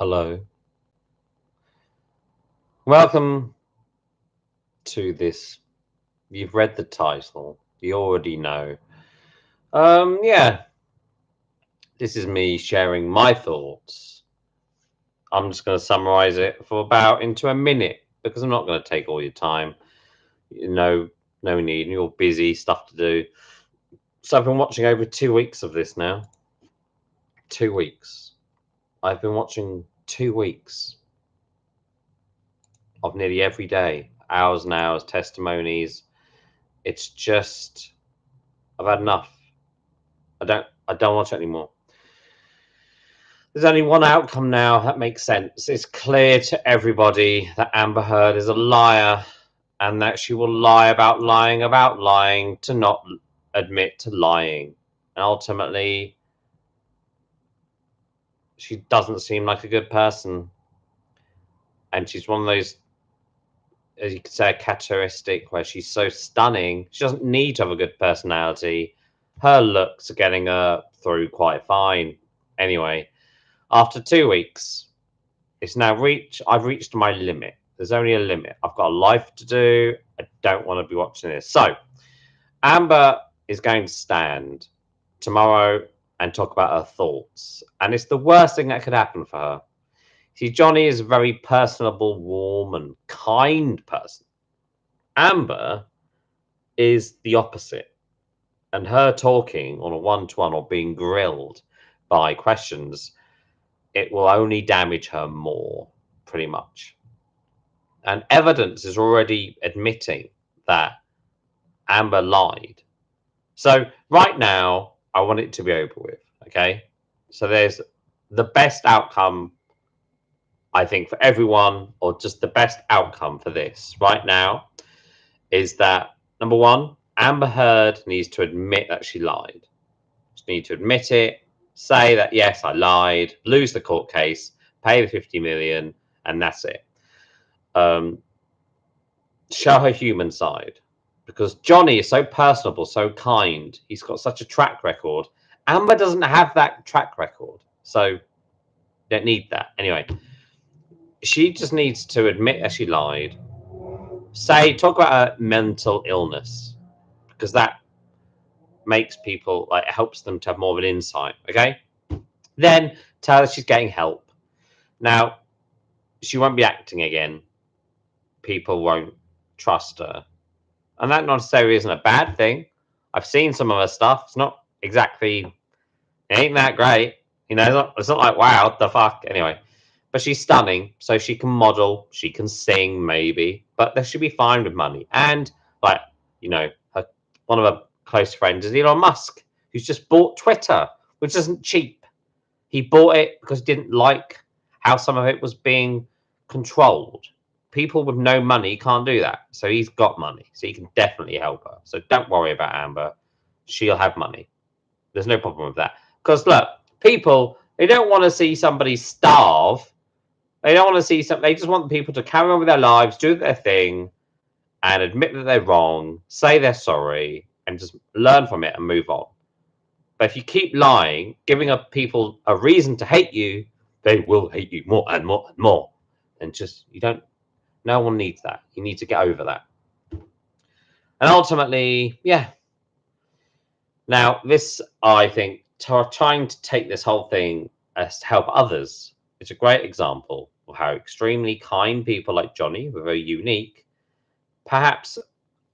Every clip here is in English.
Hello. Welcome to this. You've read the title. You already know. Yeah, this is me sharing my thoughts. I'm just going to summarize it for about into a minute because I'm not going to take all your time. No need. You're busy, stuff to do. So I've been watching over 2 weeks of this now. 2 weeks. I've been watching 2 weeks of nearly every day, hours and hours, testimonies. It's just I've had enough. I don't watch it anymore. There's only one outcome now that makes sense. It's clear to everybody that Amber Heard is a liar and that she will lie about lying to not admit to lying. And ultimately, she doesn't seem like a good person. And she's one of those, as you could say, a characteristic where she's so stunning. She doesn't need to have a good personality. Her looks are getting her through quite fine. Anyway, after 2 weeks, I've reached my limit. There's only a limit. I've got a life to do. I don't want to be watching this. So Amber is going to stand tomorrow and talk about her thoughts. And it's the worst thing that could happen for her. See, Johnny is a very personable, warm, and kind person. Amber is the opposite. And her talking on a one-to-one or being grilled by questions, it will only damage her more, pretty much. And evidence is already admitting that Amber lied. So right now, I want it to be over with. Okay. So there's the best outcome, I think, for everyone, or just the best outcome for this right now is that number one, Amber Heard needs to admit that she lied. She needs to admit it, say that, yes, I lied, lose the court case, pay the 50 million, and that's it. Show her human side, because Johnny is so personable, so kind. He's got such a track record. Amber doesn't have that track record, so don't need that. Anyway, she just needs to admit that she lied. Talk about her mental illness, because that makes people, like, it helps them to have more of an insight. Okay, then tell her she's getting help. Now, she won't be acting again. People won't trust her. And that not necessarily isn't a bad thing. I've seen some of her stuff. It's not exactly, it ain't that great. It's not like, wow, what the fuck? Anyway, but she's stunning. So she can model, she can sing, maybe, but they should be fine with money. And, like, one of her close friends is Elon Musk, who's just bought Twitter, which isn't cheap. He bought it because he didn't like how some of it was being controlled. People with no money can't do that. So he's got money. So he can definitely help her. So don't worry about Amber. She'll have money. There's no problem with that. Because look, people, they don't want to see somebody starve. They don't want to see something. They just want people to carry on with their lives, do their thing, and admit that they're wrong, say they're sorry, and just learn from it and move on. But if you keep lying, giving up people a reason to hate you, they will hate you more and more and more. And just, no one needs that. You need to get over that. And ultimately, yeah. Now, this, I think, trying to take this whole thing as to help others is a great example of how extremely kind people like Johnny, who are very unique, perhaps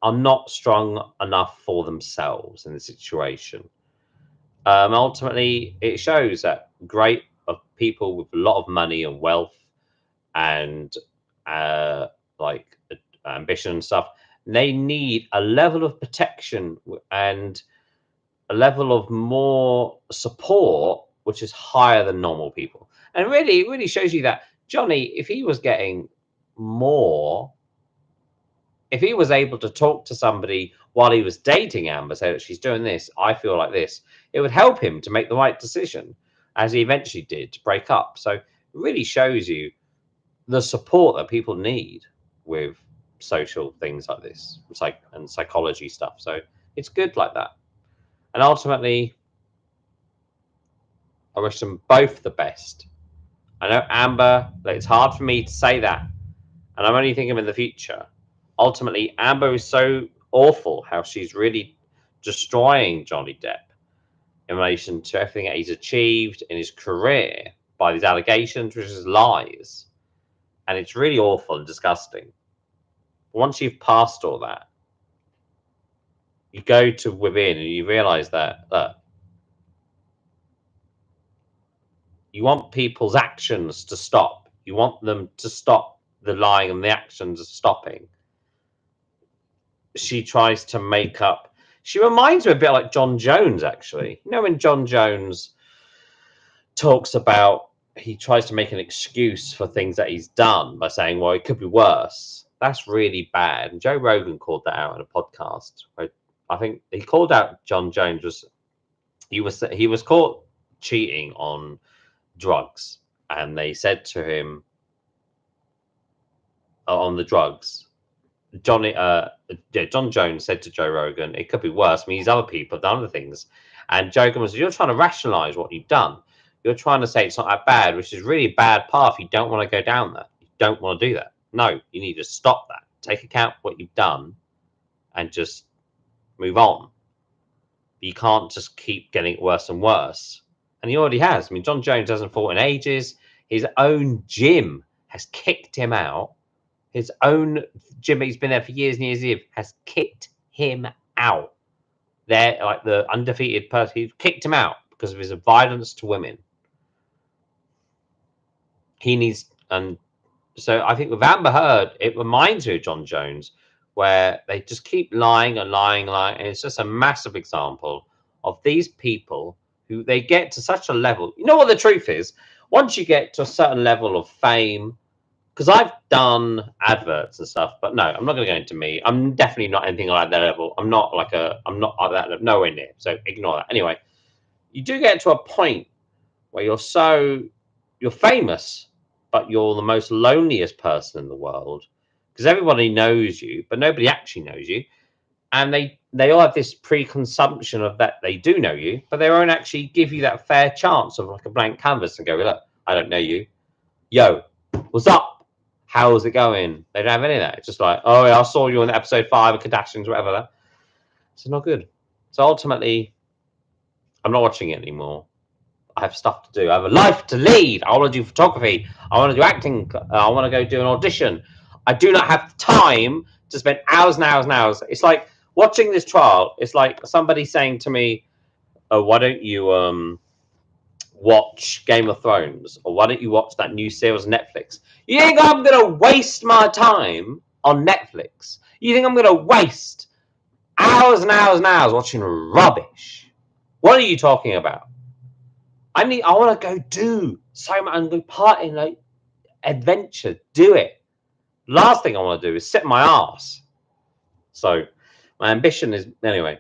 are not strong enough for themselves in the situation. Ultimately, it shows that great of people with a lot of money and wealth and like ambition and stuff, they need a level of protection and a level of more support which is higher than normal people. And really, it really shows you that Johnny, if he was getting more, if he was able to talk to somebody while he was dating Amber, say that she's doing this, I feel like this, it would help him to make the right decision, as he eventually did, to break up. So it really shows you the support that people need with social things like this, and psychology stuff. So it's good like that. And ultimately, I wish them both the best. I know Amber, like, it's hard for me to say that, and I'm only thinking in the future. Ultimately, Amber is so awful how she's really destroying Johnny Depp in relation to everything that he's achieved in his career by these allegations, which is lies. And it's really awful and disgusting. Once you've passed all that, you go to within and you realize that you want people's actions to stop. You want them to stop the lying and the actions of stopping. She tries to make up. She reminds me a bit like John Jones, actually. You know, when John Jones talks about, he tries to make an excuse for things that he's done by saying, well, it could be worse. That's really bad. And Joe Rogan called that out in a podcast. I think he called out John Jones he was caught cheating on drugs, and they said to him on the drugs, John Jones said to Joe Rogan, it could be worse. I mean, these other people have done other things. And Joe Rogan was, you're trying to rationalize what you've done. You're trying to say it's not that bad, which is really a bad path. You don't want to go down that. You don't want to do that. No, you need to stop that. Take account of what you've done and just move on. But you can't just keep getting it worse and worse. And he already has. I mean, John Jones hasn't fought in ages. His own gym has kicked him out. His own gym, he's been there for years and years and years, has kicked him out. They're like the undefeated person. He kicked him out because of his violence to women. He needs, and so I think with Amber Heard, it reminds me of John Jones, where they just keep lying and lying and lying. And it's just a massive example of these people who they get to such a level. You know what the truth is? Once you get to a certain level of fame, because I've done adverts and stuff, but no, I'm not going to go into me. I'm definitely not anything like that level. I'm not at that level, nowhere near. So ignore that. Anyway, you do get to a point where you're famous, but you're the most loneliest person in the world because everybody knows you, but nobody actually knows you. And they all have this preconception of that they do know you, but they won't actually give you that fair chance of like a blank canvas and go, look, I don't know you. Yo, what's up? How's it going? They don't have any of that. It's just like, oh yeah, I saw you on episode 5 of Kardashians, whatever. It's not good. So ultimately, I'm not watching it anymore. I have stuff to do. I have a life to lead. I want to do photography. I want to do acting. I want to go do an audition. I do not have time to spend hours and hours and hours. It's like watching this trial. It's like somebody saying to me, oh, why don't you watch Game of Thrones? Or why don't you watch that new series on Netflix? You think I'm going to waste my time on Netflix? You think I'm going to waste hours and hours and hours watching rubbish? What are you talking about? I want to go do so much and go party, like adventure, do it. Last thing I want to do is sit my ass. So my ambition is anyway.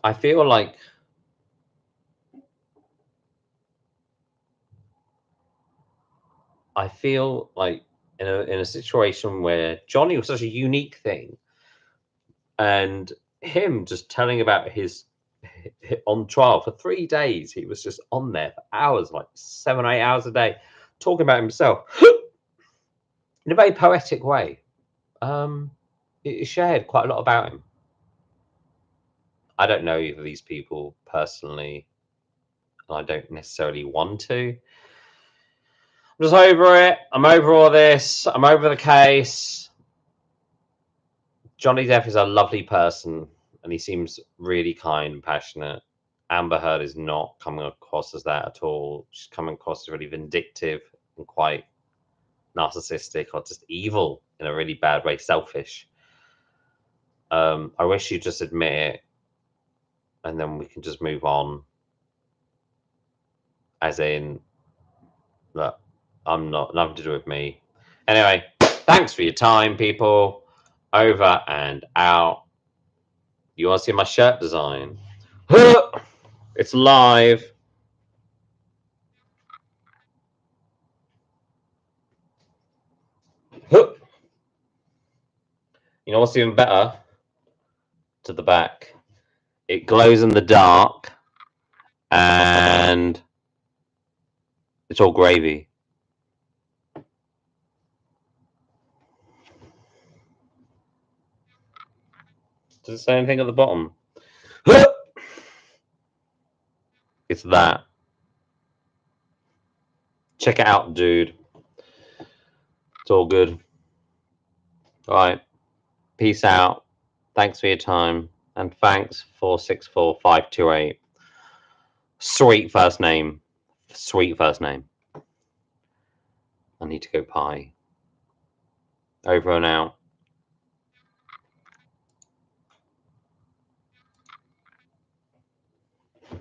I feel like in a situation where Johnny was such a unique thing, and him just telling about his on trial for 3 days, he was just on there for hours, like 7 or 8 hours a day, talking about himself in a very poetic way. It shared quite a lot about him. I don't know either of these people personally, and I don't necessarily want to. I'm just over it. I'm over all this. I'm over the case. Johnny Depp is a lovely person, and he seems really kind and passionate. Amber Heard is not coming across as that at all. She's coming across as really vindictive and quite narcissistic or just evil in a really bad way, selfish. I wish you'd just admit it, and then we can just move on. As in, look, I'm not nothing to do with me. Anyway, thanks for your time, people. Over and out. You want to see my shirt design? It's live. You know what's even better? To the back. It glows in the dark, and it's all gravy. Does it say anything at the bottom? It's that. Check it out, dude. It's all good. All right. Peace out. Thanks for your time. And thanks for 64528. Sweet first name. Sweet first name. I need to go pie. Over and out.